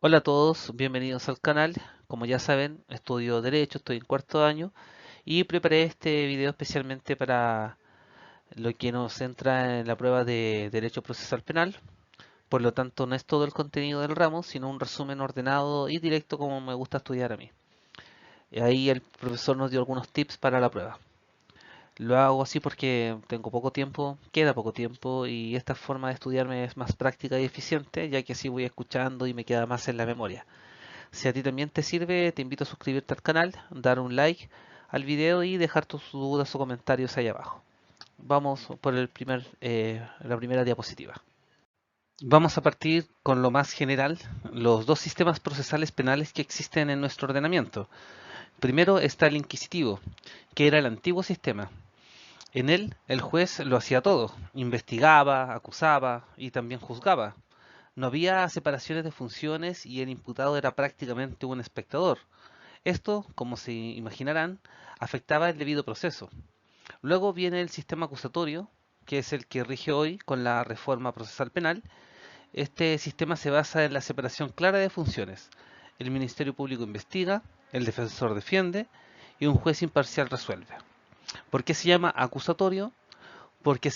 Hola a todos, bienvenidos al canal. Como ya saben, estudio Derecho, estoy en cuarto año y preparé este video especialmente para lo que nos centra en la prueba de Derecho Procesal Penal. Por lo tanto, no es todo el contenido del ramo, sino un resumen ordenado y directo como me gusta estudiar a mí. Y ahí el profesor nos dio algunos tips para la prueba. Lo hago así porque tengo poco tiempo, queda poco tiempo y esta forma de estudiarme es más práctica y eficiente, ya que así voy escuchando y me queda más en la memoria. Si a ti también te sirve, te invito a suscribirte al canal, dar un like al video y dejar tus dudas o comentarios ahí abajo. Vamos por la primera diapositiva. Vamos a partir con lo más general, los dos sistemas procesales penales que existen en nuestro ordenamiento. Primero está el inquisitivo, que era el antiguo sistema. En él, el juez lo hacía todo, investigaba, acusaba y también juzgaba. No había separaciones de funciones y el imputado era prácticamente un espectador. Esto, como se imaginarán, afectaba el debido proceso. Luego viene el sistema acusatorio, que es el que rige hoy con la reforma procesal penal. Este sistema se basa en la separación clara de funciones. El Ministerio Público investiga, el defensor defiende y un juez imparcial resuelve. ¿Por qué se llama acusatorio? Porque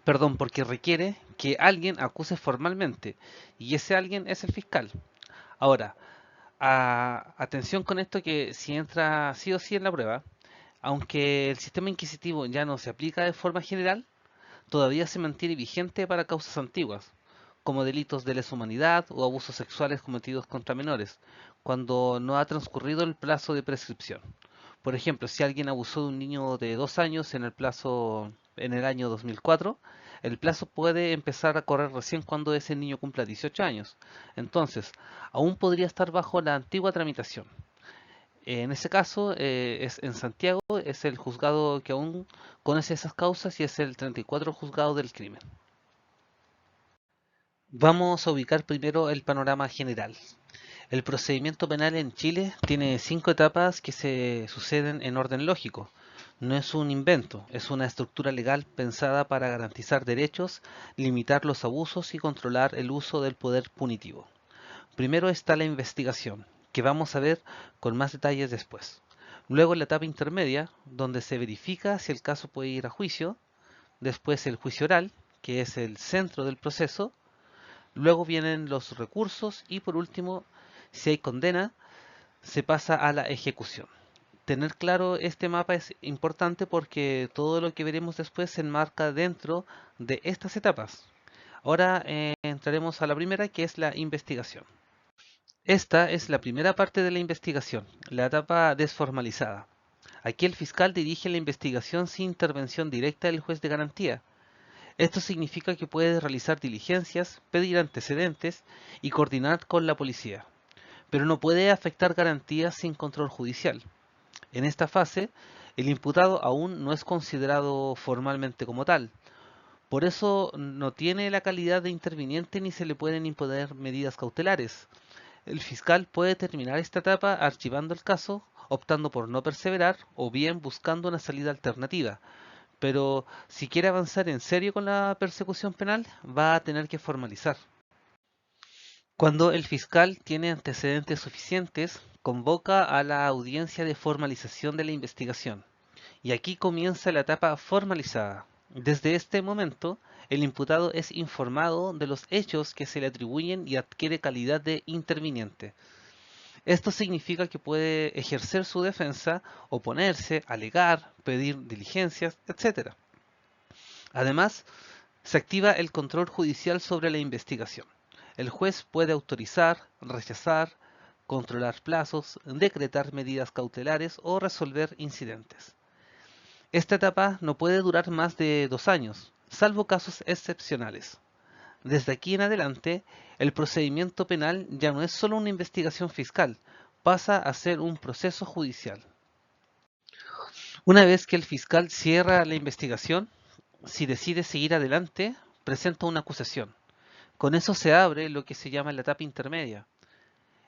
porque requiere que alguien acuse formalmente y ese alguien es el fiscal. Ahora, atención con esto que si entra sí o sí en la prueba, aunque el sistema inquisitivo ya no se aplica de forma general, todavía se mantiene vigente para causas antiguas, como delitos de lesa humanidad o abusos sexuales cometidos contra menores, cuando no ha transcurrido el plazo de prescripción. Por ejemplo, si alguien abusó de un niño de 2 años en el año 2004, el plazo puede empezar a correr recién cuando ese niño cumpla 18 años. Entonces, aún podría estar bajo la antigua tramitación. En ese caso, es en Santiago, es el juzgado que aún conoce esas causas y es el 34 juzgado del crimen. Vamos a ubicar primero el panorama general. El procedimiento penal en Chile tiene 5 etapas que se suceden en orden lógico. No es un invento, es una estructura legal pensada para garantizar derechos, limitar los abusos y controlar el uso del poder punitivo. Primero está la investigación, que vamos a ver con más detalles después. Luego la etapa intermedia, donde se verifica si el caso puede ir a juicio. Después el juicio oral, que es el centro del proceso. Luego vienen los recursos y por último, si hay condena, se pasa a la ejecución. Tener claro este mapa es importante porque todo lo que veremos después se enmarca dentro de estas etapas. Ahora entraremos a la primera, que es la investigación. Esta es la primera parte de la investigación, la etapa desformalizada. Aquí el fiscal dirige la investigación sin intervención directa del juez de garantía. Esto significa que puede realizar diligencias, pedir antecedentes y coordinar con la policía, pero no puede afectar garantías sin control judicial. En esta fase, el imputado aún no es considerado formalmente como tal. Por eso no tiene la calidad de interviniente ni se le pueden imponer medidas cautelares. El fiscal puede terminar esta etapa archivando el caso, optando por no perseverar o bien buscando una salida alternativa. Pero si quiere avanzar en serio con la persecución penal, va a tener que formalizar. Cuando el fiscal tiene antecedentes suficientes, convoca a la audiencia de formalización de la investigación. Y aquí comienza la etapa formalizada. Desde este momento, el imputado es informado de los hechos que se le atribuyen y adquiere calidad de interviniente. Esto significa que puede ejercer su defensa, oponerse, alegar, pedir diligencias, etc. Además, se activa el control judicial sobre la investigación. El juez puede autorizar, rechazar, controlar plazos, decretar medidas cautelares o resolver incidentes. Esta etapa no puede durar más de 2 años, salvo casos excepcionales. Desde aquí en adelante, el procedimiento penal ya no es solo una investigación fiscal, pasa a ser un proceso judicial. Una vez que el fiscal cierra la investigación, si decide seguir adelante, presenta una acusación. Con eso se abre lo que se llama la etapa intermedia.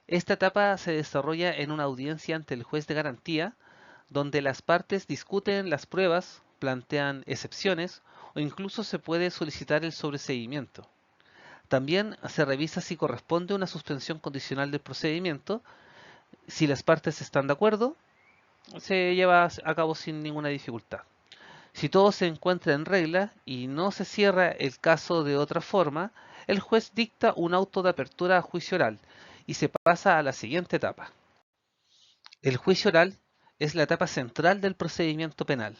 Esta etapa se desarrolla en una audiencia ante el juez de garantía, donde las partes discuten las pruebas, plantean excepciones o incluso se puede solicitar el sobreseimiento. También se revisa si corresponde una suspensión condicional del procedimiento. Si las partes están de acuerdo, se lleva a cabo sin ninguna dificultad. Si todo se encuentra en regla y no se cierra el caso de otra forma, el juez dicta un auto de apertura a juicio oral y se pasa a la siguiente etapa. El juicio oral es la etapa central del procedimiento penal.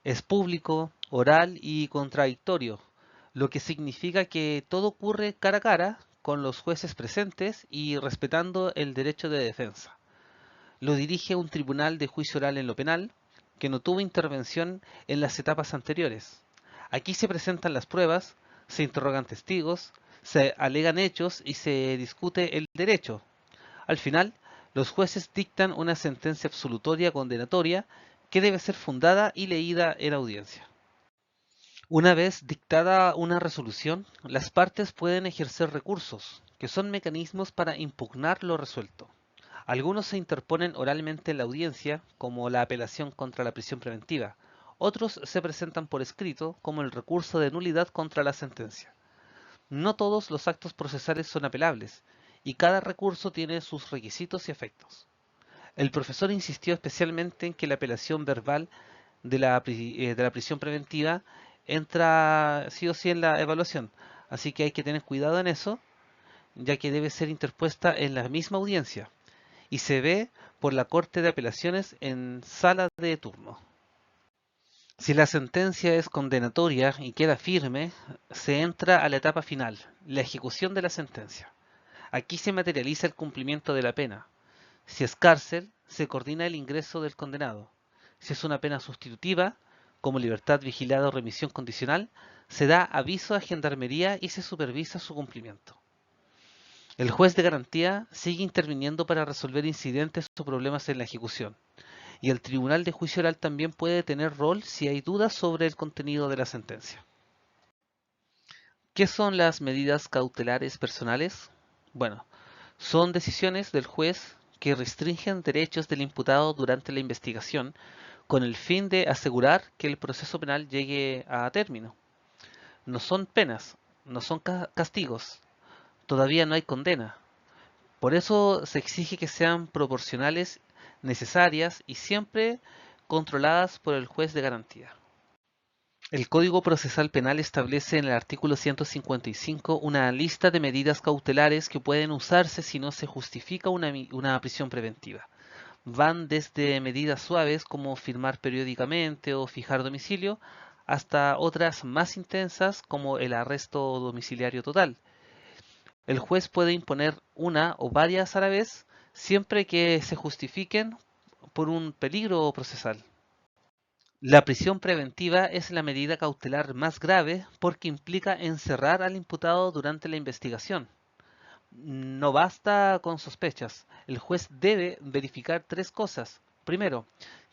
Es público, oral y contradictorio, lo que significa que todo ocurre cara a cara con los jueces presentes y respetando el derecho de defensa. Lo dirige un tribunal de juicio oral en lo penal que no tuvo intervención en las etapas anteriores. Aquí se presentan las pruebas, se interrogan testigos, se alegan hechos y se discute el derecho. Al final, los jueces dictan una sentencia absolutoria condenatoria que debe ser fundada y leída en audiencia. Una vez dictada una resolución, las partes pueden ejercer recursos, que son mecanismos para impugnar lo resuelto. Algunos se interponen oralmente en la audiencia, como la apelación contra la prisión preventiva. Otros se presentan por escrito, como el recurso de nulidad contra la sentencia. No todos los actos procesales son apelables, y cada recurso tiene sus requisitos y efectos. El profesor insistió especialmente en que la apelación verbal de la prisión preventiva entra sí o sí en la evaluación, así que hay que tener cuidado en eso, ya que debe ser interpuesta en la misma audiencia y se ve por la Corte de Apelaciones en sala de turno. Si la sentencia es condenatoria y queda firme, se entra a la etapa final, la ejecución de la sentencia. Aquí se materializa el cumplimiento de la pena. Si es cárcel, se coordina el ingreso del condenado. Si es una pena sustitutiva, como libertad vigilada o remisión condicional, se da aviso a Gendarmería y se supervisa su cumplimiento. El juez de garantía sigue interviniendo para resolver incidentes o problemas en la ejecución, y el tribunal de juicio oral también puede tener rol si hay dudas sobre el contenido de la sentencia. ¿Qué son las medidas cautelares personales? Bueno, son decisiones del juez que restringen derechos del imputado durante la investigación con el fin de asegurar que el proceso penal llegue a término. No son penas, no son castigos, todavía no hay condena. Por eso se exige que sean proporcionales, necesarias y siempre controladas por el juez de garantía. El Código Procesal Penal establece en el artículo 155 una lista de medidas cautelares que pueden usarse si no se justifica una prisión preventiva. Van desde medidas suaves como firmar periódicamente o fijar domicilio, hasta otras más intensas como el arresto domiciliario total. El juez puede imponer una o varias a la vez siempre que se justifiquen por un peligro procesal. La prisión preventiva es la medida cautelar más grave porque implica encerrar al imputado durante la investigación. No basta con sospechas. El juez debe verificar tres cosas. Primero,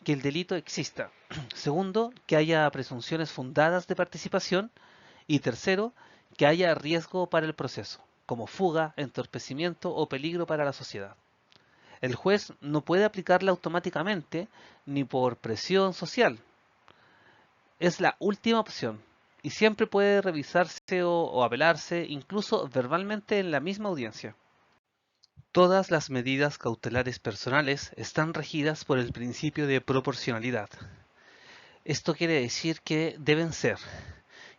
que el delito exista. Segundo, que haya presunciones fundadas de participación. Y tercero, que haya riesgo para el proceso, como fuga, entorpecimiento o peligro para la sociedad. El juez no puede aplicarla automáticamente ni por presión social. Es la última opción y siempre puede revisarse o apelarse, incluso verbalmente en la misma audiencia. Todas las medidas cautelares personales están regidas por el principio de proporcionalidad. Esto quiere decir que deben ser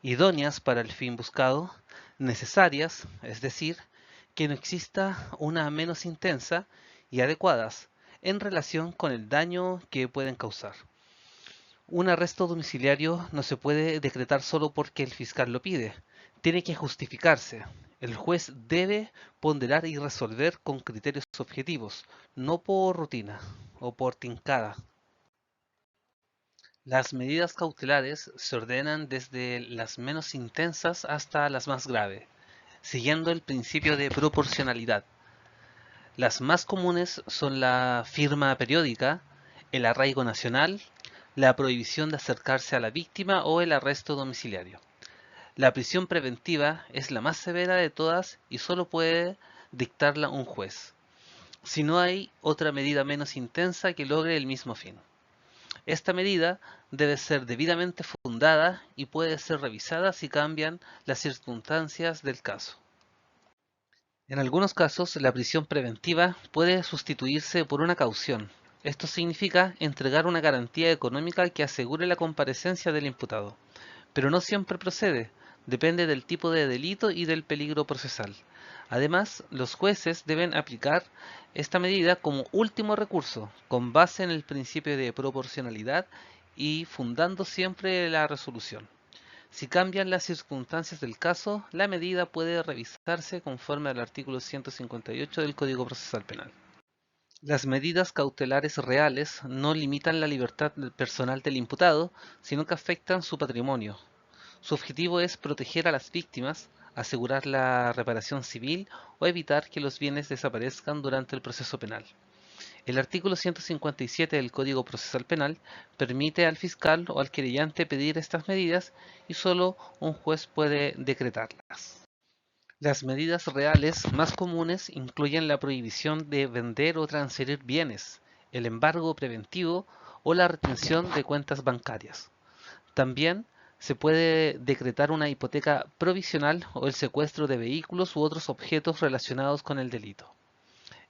idóneas para el fin buscado, necesarias, es decir, que no exista una menos intensa, y adecuadas en relación con el daño que pueden causar. Un arresto domiciliario no se puede decretar solo porque el fiscal lo pide. Tiene que justificarse. El juez debe ponderar y resolver con criterios objetivos, no por rutina o por tincada. Las medidas cautelares se ordenan desde las menos intensas hasta las más graves, siguiendo el principio de proporcionalidad. Las más comunes son la firma periódica, el arraigo nacional, la prohibición de acercarse a la víctima o el arresto domiciliario. La prisión preventiva es la más severa de todas y solo puede dictarla un juez, si no hay otra medida menos intensa que logre el mismo fin. Esta medida debe ser debidamente fundada y puede ser revisada si cambian las circunstancias del caso. En algunos casos, la prisión preventiva puede sustituirse por una caución. Esto significa entregar una garantía económica que asegure la comparecencia del imputado, pero no siempre procede, depende del tipo de delito y del peligro procesal. Además, los jueces deben aplicar esta medida como último recurso, con base en el principio de proporcionalidad y fundando siempre la resolución. Si cambian las circunstancias del caso, la medida puede revisarse conforme al artículo 158 del Código Procesal Penal. Las medidas cautelares reales no limitan la libertad personal del imputado, sino que afectan su patrimonio. Su objetivo es proteger a las víctimas, asegurar la reparación civil o evitar que los bienes desaparezcan durante el proceso penal. El artículo 157 del Código Procesal Penal permite al fiscal o al querellante pedir estas medidas y solo un juez puede decretarlas. Las medidas reales más comunes incluyen la prohibición de vender o transferir bienes, el embargo preventivo o la retención de cuentas bancarias. También se puede decretar una hipoteca provisional o el secuestro de vehículos u otros objetos relacionados con el delito.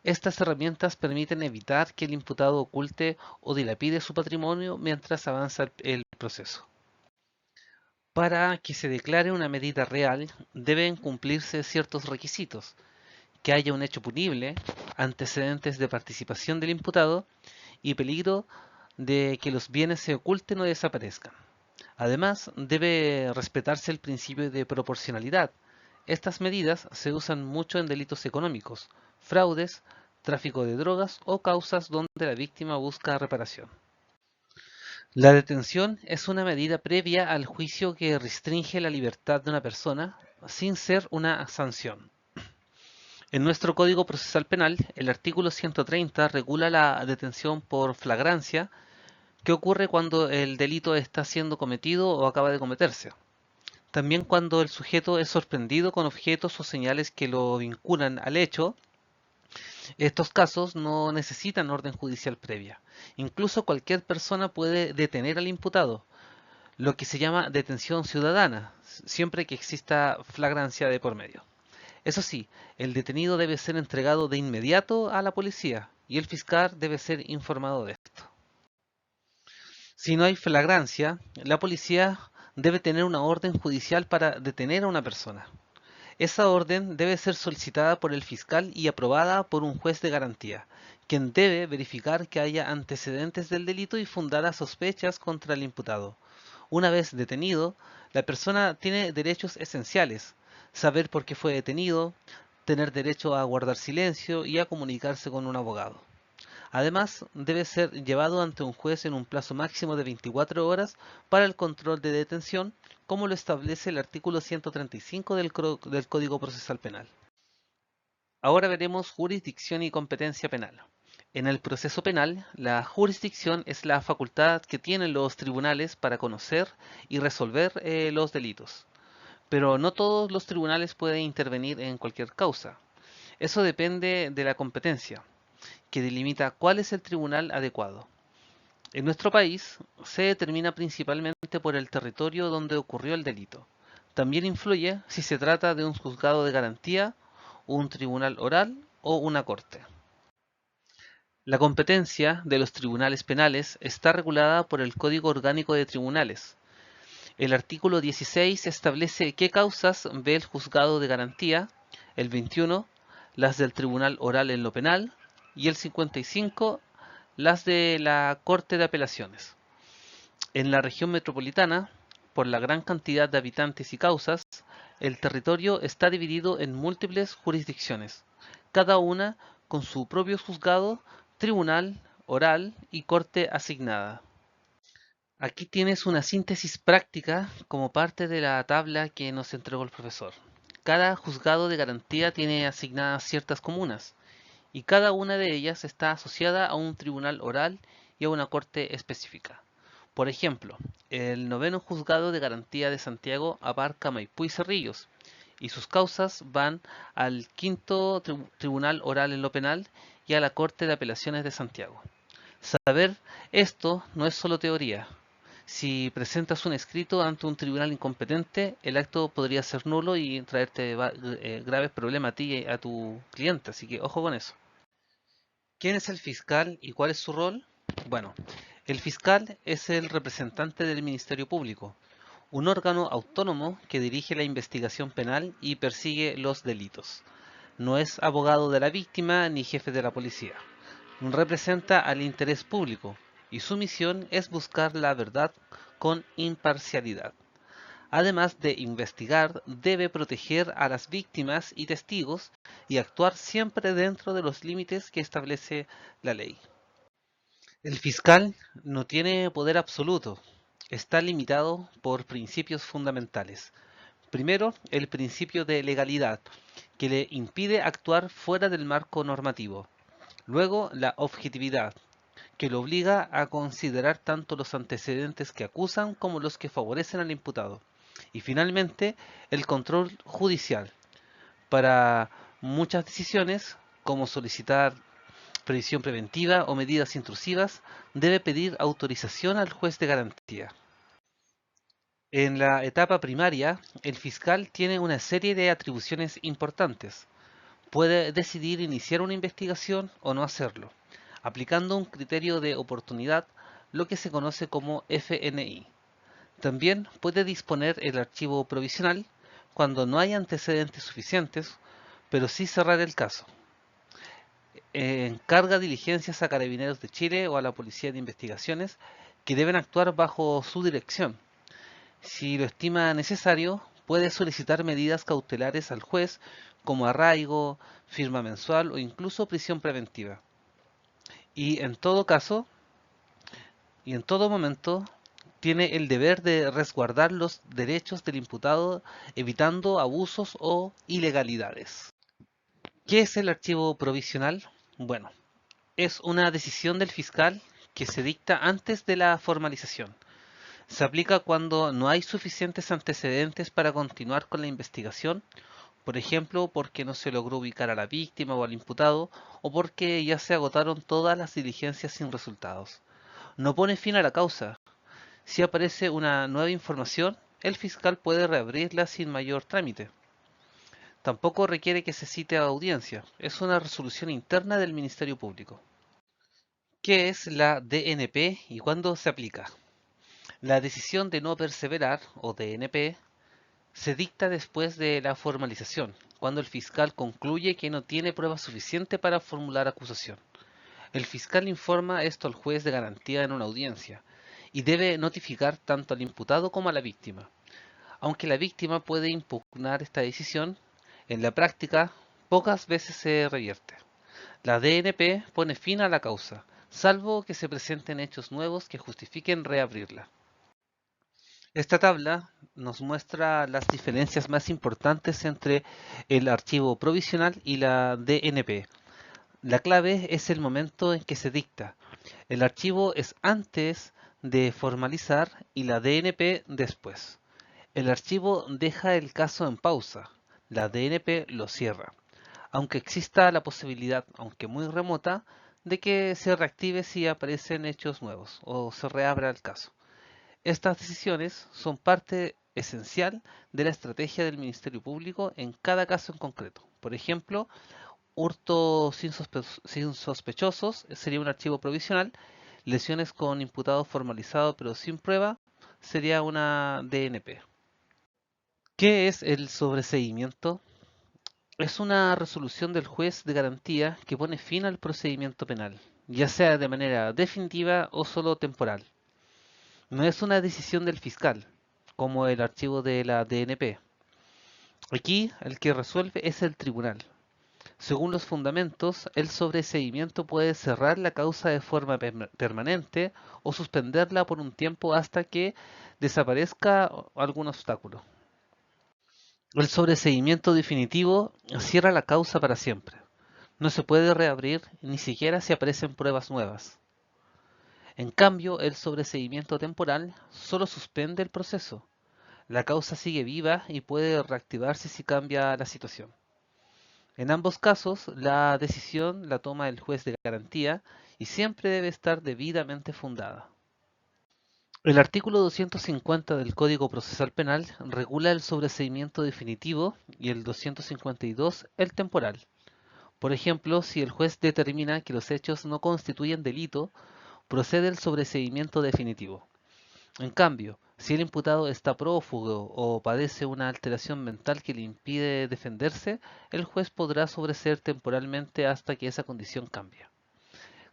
Estas herramientas permiten evitar que el imputado oculte o dilapide su patrimonio mientras avanza el proceso. Para que se declare una medida real, deben cumplirse ciertos requisitos: que haya un hecho punible, antecedentes de participación del imputado y peligro de que los bienes se oculten o desaparezcan. Además, debe respetarse el principio de proporcionalidad. Estas medidas se usan mucho en delitos económicos, fraudes, tráfico de drogas o causas donde la víctima busca reparación. La detención es una medida previa al juicio que restringe la libertad de una persona sin ser una sanción. En nuestro Código Procesal Penal, el artículo 130 regula la detención por flagrancia, que ocurre cuando el delito está siendo cometido o acaba de cometerse. También cuando el sujeto es sorprendido con objetos o señales que lo vinculan al hecho. Estos casos no necesitan orden judicial previa. Incluso cualquier persona puede detener al imputado, lo que se llama detención ciudadana, siempre que exista flagrancia de por medio. Eso sí, el detenido debe ser entregado de inmediato a la policía y el fiscal debe ser informado de esto. Si no hay flagrancia, la policía debe tener una orden judicial para detener a una persona. Esa orden debe ser solicitada por el fiscal y aprobada por un juez de garantía, quien debe verificar que haya antecedentes del delito y fundadas sospechas contra el imputado. Una vez detenido, la persona tiene derechos esenciales: saber por qué fue detenido, tener derecho a guardar silencio y a comunicarse con un abogado. Además, debe ser llevado ante un juez en un plazo máximo de 24 horas para el control de detención, como lo establece el artículo 135 del Código Procesal Penal. Ahora veremos jurisdicción y competencia penal. En el proceso penal, la jurisdicción es la facultad que tienen los tribunales para conocer y resolver los delitos. Pero no todos los tribunales pueden intervenir en cualquier causa. Eso depende de la competencia, que delimita cuál es el tribunal adecuado. En nuestro país se determina principalmente por el territorio donde ocurrió el delito. También influye si se trata de un juzgado de garantía, un tribunal oral o una corte. La competencia de los tribunales penales está regulada por el Código Orgánico de Tribunales. El artículo 16 establece qué causas ve el juzgado de garantía, el 21 las del tribunal oral en lo penal y el 55 las de la Corte de Apelaciones. En la región metropolitana, por la gran cantidad de habitantes y causas, el territorio está dividido en múltiples jurisdicciones, cada una con su propio juzgado, tribunal, oral y corte asignada. Aquí tienes una síntesis práctica como parte de la tabla que nos entregó el profesor. Cada juzgado de garantía tiene asignadas ciertas comunas, y cada una de ellas está asociada a un tribunal oral y a una corte específica. Por ejemplo, el noveno juzgado de garantía de Santiago abarca Maipú y Cerrillos, y sus causas van al quinto tribunal oral en lo penal y a la Corte de Apelaciones de Santiago. Saber esto no es solo teoría, Si presentas un escrito ante un tribunal incompetente, el acto podría ser nulo y traerte graves problemas a ti y a tu cliente, así que ojo con eso. ¿Quién es el fiscal y cuál es su rol? Bueno, el fiscal es el representante del Ministerio Público, un órgano autónomo que dirige la investigación penal y persigue los delitos. No es abogado de la víctima ni jefe de la policía. Representa al interés público y su misión es buscar la verdad con imparcialidad. Además de investigar, debe proteger a las víctimas y testigos y actuar siempre dentro de los límites que establece la ley. El fiscal no tiene poder absoluto, está limitado por principios fundamentales. Primero, el principio de legalidad, que le impide actuar fuera del marco normativo. Luego, la objetividad, que lo obliga a considerar tanto los antecedentes que acusan como los que favorecen al imputado. Y finalmente, el control judicial. Para muchas decisiones, como solicitar previsión preventiva o medidas intrusivas, debe pedir autorización al juez de garantía. En la etapa primaria, el fiscal tiene una serie de atribuciones importantes. Puede decidir iniciar una investigación o no hacerlo, aplicando un criterio de oportunidad, lo que se conoce como FNI. También puede disponer el archivo provisional cuando no hay antecedentes suficientes, pero sí cerrar el caso. Encarga diligencias a Carabineros de Chile o a la Policía de Investigaciones que deben actuar bajo su dirección. Si lo estima necesario, puede solicitar medidas cautelares al juez como arraigo, firma mensual o incluso prisión preventiva. Y en todo caso, y en todo momento, tiene el deber de resguardar los derechos del imputado evitando abusos o ilegalidades. ¿Qué es el archivo provisional? Bueno, es una decisión del fiscal que se dicta antes de la formalización. Se aplica cuando no hay suficientes antecedentes para continuar con la investigación, por ejemplo, porque no se logró ubicar a la víctima o al imputado, o porque ya se agotaron todas las diligencias sin resultados. No pone fin a la causa. Si aparece una nueva información, el fiscal puede reabrirla sin mayor trámite. Tampoco requiere que se cite a audiencia, es una resolución interna del Ministerio Público. ¿Qué es la DNP y cuándo se aplica? La decisión de no perseverar, o DNP, se dicta después de la formalización, cuando el fiscal concluye que no tiene prueba suficiente para formular acusación. El fiscal informa esto al juez de garantía en una audiencia y debe notificar tanto al imputado como a la víctima. Aunque la víctima puede impugnar esta decisión, en la práctica pocas veces se revierte. La DNP pone fin a la causa, salvo que se presenten hechos nuevos que justifiquen reabrirla. Esta tabla nos muestra las diferencias más importantes entre el archivo provisional y la DNP. La clave es el momento en que se dicta. El archivo es antes de formalizar y la DNP después. El archivo deja el caso en pausa. La DNP lo cierra, aunque exista la posibilidad, aunque muy remota, de que se reactive si aparecen hechos nuevos o se reabra el caso. Estas decisiones son parte esencial de la estrategia del Ministerio Público en cada caso en concreto. Por ejemplo, hurto sin sospechosos sería un archivo provisional, lesiones con imputado formalizado pero sin prueba sería una DNP. ¿Qué es el sobreseimiento? Es una resolución del juez de garantía que pone fin al procedimiento penal, ya sea de manera definitiva o solo temporal. No es una decisión del fiscal, como el archivo de la DNP. Aquí el que resuelve es el tribunal. Según los fundamentos, el sobreseimiento puede cerrar la causa de forma permanente o suspenderla por un tiempo hasta que desaparezca algún obstáculo. El sobreseimiento definitivo cierra la causa para siempre. No se puede reabrir ni siquiera si aparecen pruebas nuevas. En cambio, el sobreseimiento temporal solo suspende el proceso. La causa sigue viva y puede reactivarse si cambia la situación. En ambos casos, la decisión la toma el juez de garantía y siempre debe estar debidamente fundada. El artículo 250 del Código Procesal Penal regula el sobreseimiento definitivo y el 252 el temporal. Por ejemplo, si el juez determina que los hechos no constituyen delito, procede el sobreseimiento definitivo. En cambio, si el imputado está prófugo o padece una alteración mental que le impide defenderse, el juez podrá sobreseer temporalmente hasta que esa condición cambie.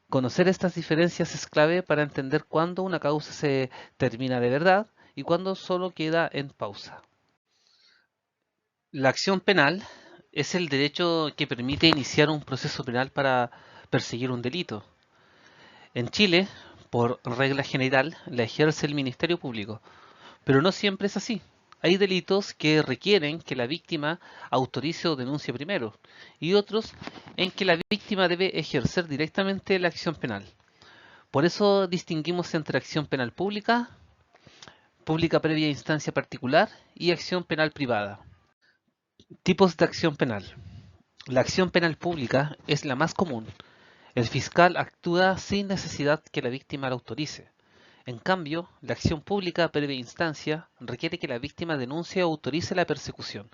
Conocer estas diferencias es clave para entender cuándo una causa se termina de verdad y cuándo solo queda en pausa. La acción penal es el derecho que permite iniciar un proceso penal para perseguir un delito. En Chile, por regla general, la ejerce el Ministerio Público, pero no siempre es así. Hay delitos que requieren que la víctima autorice o denuncie primero, y otros en que la víctima debe ejercer directamente la acción penal. Por eso distinguimos entre acción penal pública, pública previa instancia particular y acción penal privada. Tipos de acción penal. La acción penal pública es la más común. El fiscal actúa sin necesidad que la víctima la autorice. En cambio, la acción pública previa instancia requiere que la víctima denuncie o autorice la persecución.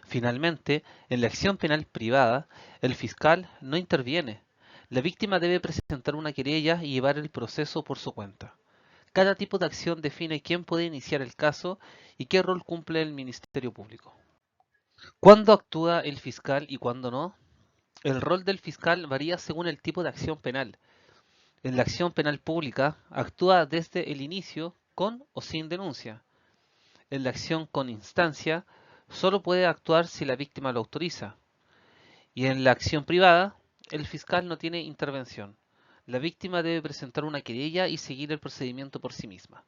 Finalmente, en la acción penal privada, el fiscal no interviene. La víctima debe presentar una querella y llevar el proceso por su cuenta. Cada tipo de acción define quién puede iniciar el caso y qué rol cumple el Ministerio Público. ¿Cuándo actúa el fiscal y cuándo no? El rol del fiscal varía según el tipo de acción penal. En la acción penal pública, actúa desde el inicio con o sin denuncia. En la acción con instancia, solo puede actuar si la víctima lo autoriza. Y en la acción privada, el fiscal no tiene intervención. La víctima debe presentar una querella y seguir el procedimiento por sí misma.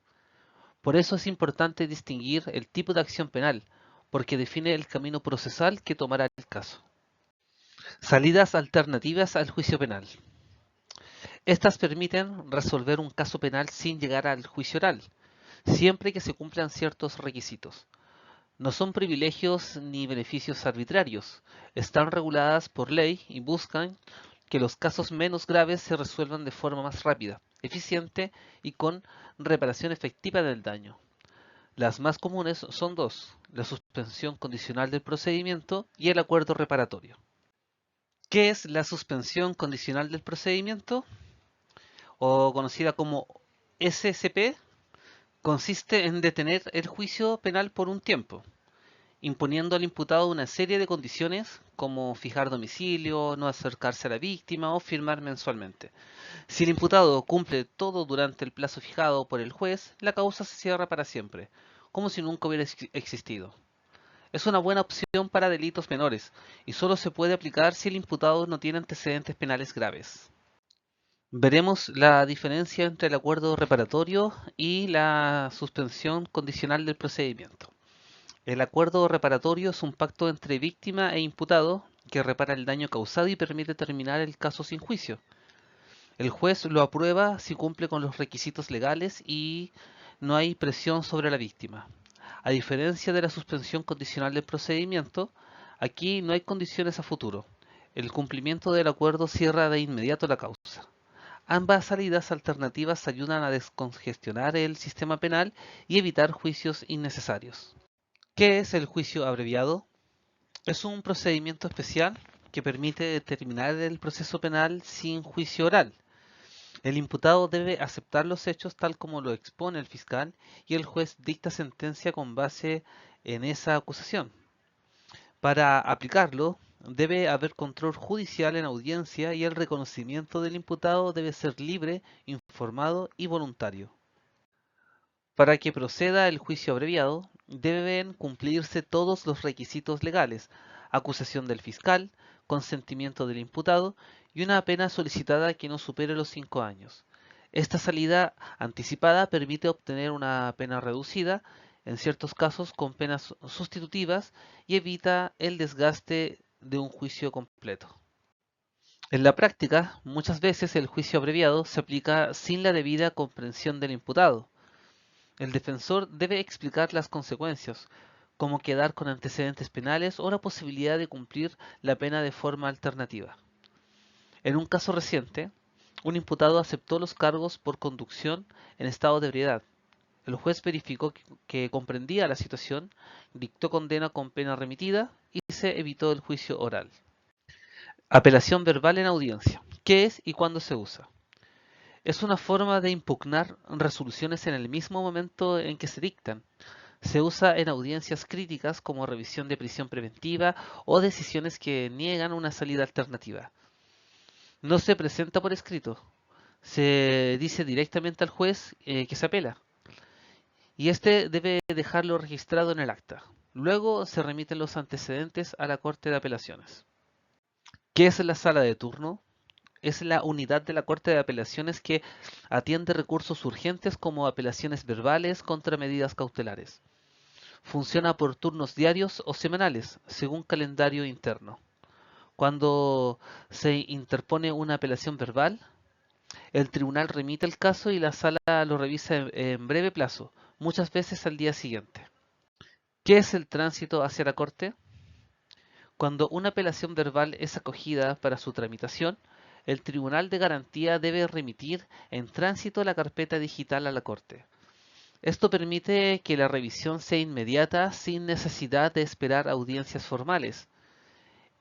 Por eso es importante distinguir el tipo de acción penal, porque define el camino procesal que tomará el caso. Salidas alternativas al juicio penal. Estas permiten resolver un caso penal sin llegar al juicio oral, siempre que se cumplan ciertos requisitos. No son privilegios ni beneficios arbitrarios, están reguladas por ley y buscan que los casos menos graves se resuelvan de forma más rápida, eficiente y con reparación efectiva del daño. Las más comunes son dos: la suspensión condicional del procedimiento y el acuerdo reparatorio. ¿Qué es la suspensión condicional del procedimiento? O conocida como SCP, consiste en detener el juicio penal por un tiempo, imponiendo al imputado una serie de condiciones como fijar domicilio, no acercarse a la víctima o firmar mensualmente. Si el imputado cumple todo durante el plazo fijado por el juez, la causa se cierra para siempre, como si nunca hubiera existido. Es una buena opción para delitos menores y solo se puede aplicar si el imputado no tiene antecedentes penales graves. Veremos la diferencia entre el acuerdo reparatorio y la suspensión condicional del procedimiento. El acuerdo reparatorio es un pacto entre víctima e imputado que repara el daño causado y permite terminar el caso sin juicio. El juez lo aprueba si cumple con los requisitos legales y no hay presión sobre la víctima. A diferencia de la suspensión condicional del procedimiento, aquí no hay condiciones a futuro. El cumplimiento del acuerdo cierra de inmediato la causa. Ambas salidas alternativas ayudan a descongestionar el sistema penal y evitar juicios innecesarios. ¿Qué es el juicio abreviado? Es un procedimiento especial que permite terminar el proceso penal sin juicio oral. El imputado debe aceptar los hechos tal como lo expone el fiscal y el juez dicta sentencia con base en esa acusación. Para aplicarlo, debe haber control judicial en audiencia y el reconocimiento del imputado debe ser libre, informado y voluntario. Para que proceda el juicio abreviado, deben cumplirse todos los requisitos legales: acusación del fiscal, consentimiento del imputado y una pena solicitada que no supere los 5 años. Esta salida anticipada permite obtener una pena reducida, en ciertos casos con penas sustitutivas, y evita el desgaste de un juicio completo. En la práctica, muchas veces el juicio abreviado se aplica sin la debida comprensión del imputado. El defensor debe explicar las consecuencias, como quedar con antecedentes penales o la posibilidad de cumplir la pena de forma alternativa. En un caso reciente, un imputado aceptó los cargos por conducción en estado de ebriedad. El juez verificó que comprendía la situación, dictó condena con pena remitida y se evitó el juicio oral. Apelación verbal en audiencia. ¿Qué es y cuándo se usa? Es una forma de impugnar resoluciones en el mismo momento en que se dictan. Se usa en audiencias críticas como revisión de prisión preventiva o decisiones que niegan una salida alternativa. No se presenta por escrito. Se dice directamente al juez que se apela y este debe dejarlo registrado en el acta. Luego se remiten los antecedentes a la Corte de Apelaciones. ¿Qué es la sala de turno? Es la unidad de la Corte de Apelaciones que atiende recursos urgentes como apelaciones verbales contra medidas cautelares. Funciona por turnos diarios o semanales, según calendario interno. Cuando se interpone una apelación verbal, el tribunal remite el caso y la sala lo revisa en breve plazo, muchas veces al día siguiente. ¿Qué es el tránsito hacia la Corte? Cuando una apelación verbal es acogida para su tramitación, el Tribunal de Garantía debe remitir en tránsito la carpeta digital a la Corte. Esto permite que la revisión sea inmediata sin necesidad de esperar audiencias formales.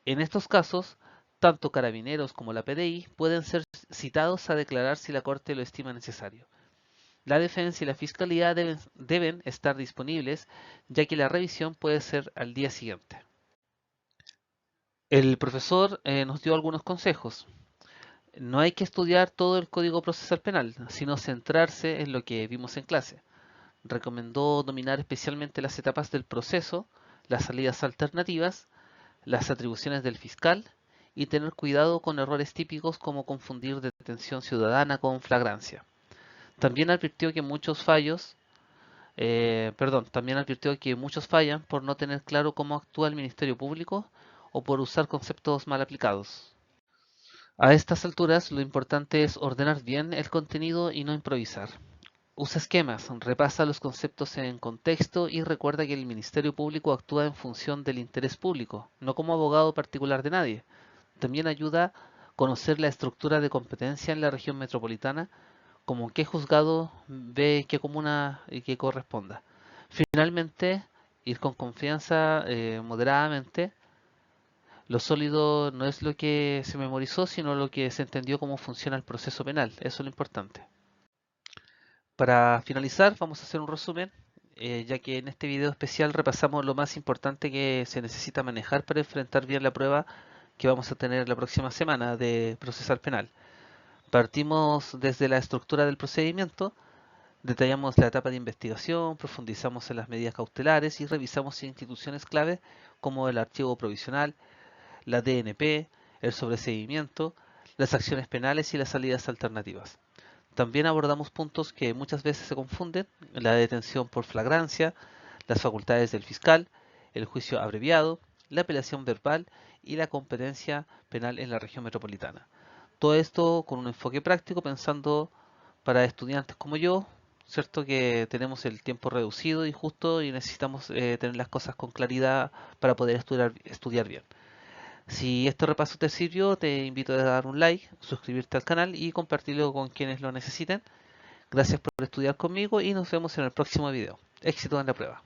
En estos casos, tanto Carabineros como la PDI pueden ser citados a declarar si la Corte lo estima necesario. La defensa y la fiscalía deben estar disponibles, ya que la revisión puede ser al día siguiente. El profesor nos dio algunos consejos. No hay que estudiar todo el Código Procesal Penal, sino centrarse en lo que vimos en clase. Recomendó dominar especialmente las etapas del proceso, las salidas alternativas, las atribuciones del fiscal y tener cuidado con errores típicos como confundir detención ciudadana con flagrancia. También advirtió que también advirtió que muchos fallan por no tener claro cómo actúa el Ministerio Público o por usar conceptos mal aplicados. A estas alturas, lo importante es ordenar bien el contenido y no improvisar. Usa esquemas, repasa los conceptos en contexto y recuerda que el Ministerio Público actúa en función del interés público, no como abogado particular de nadie. También ayuda a conocer la estructura de competencia en la región metropolitana, como qué juzgado ve qué comuna y qué corresponda. Finalmente, ir con confianza moderadamente. Lo sólido no es lo que se memorizó, sino lo que se entendió cómo funciona el proceso penal. Eso es lo importante. Para finalizar, vamos a hacer un resumen, ya que en este video especial repasamos lo más importante que se necesita manejar para enfrentar bien la prueba que vamos a tener la próxima semana de procesal penal. Partimos desde la estructura del procedimiento, detallamos la etapa de investigación, profundizamos en las medidas cautelares y revisamos instituciones clave como el archivo provisional, la DNP, el sobreseimiento, las acciones penales y las salidas alternativas. También abordamos puntos que muchas veces se confunden: la detención por flagrancia, las facultades del fiscal, el juicio abreviado, la apelación verbal y la competencia penal en la región metropolitana. Todo esto con un enfoque práctico, pensando para estudiantes como yo, cierto que tenemos el tiempo reducido y justo y necesitamos tener las cosas con claridad para poder estudiar bien. Si este repaso te sirvió, te invito a dar un like, suscribirte al canal y compartirlo con quienes lo necesiten. Gracias por estudiar conmigo y nos vemos en el próximo video. Éxito en la prueba.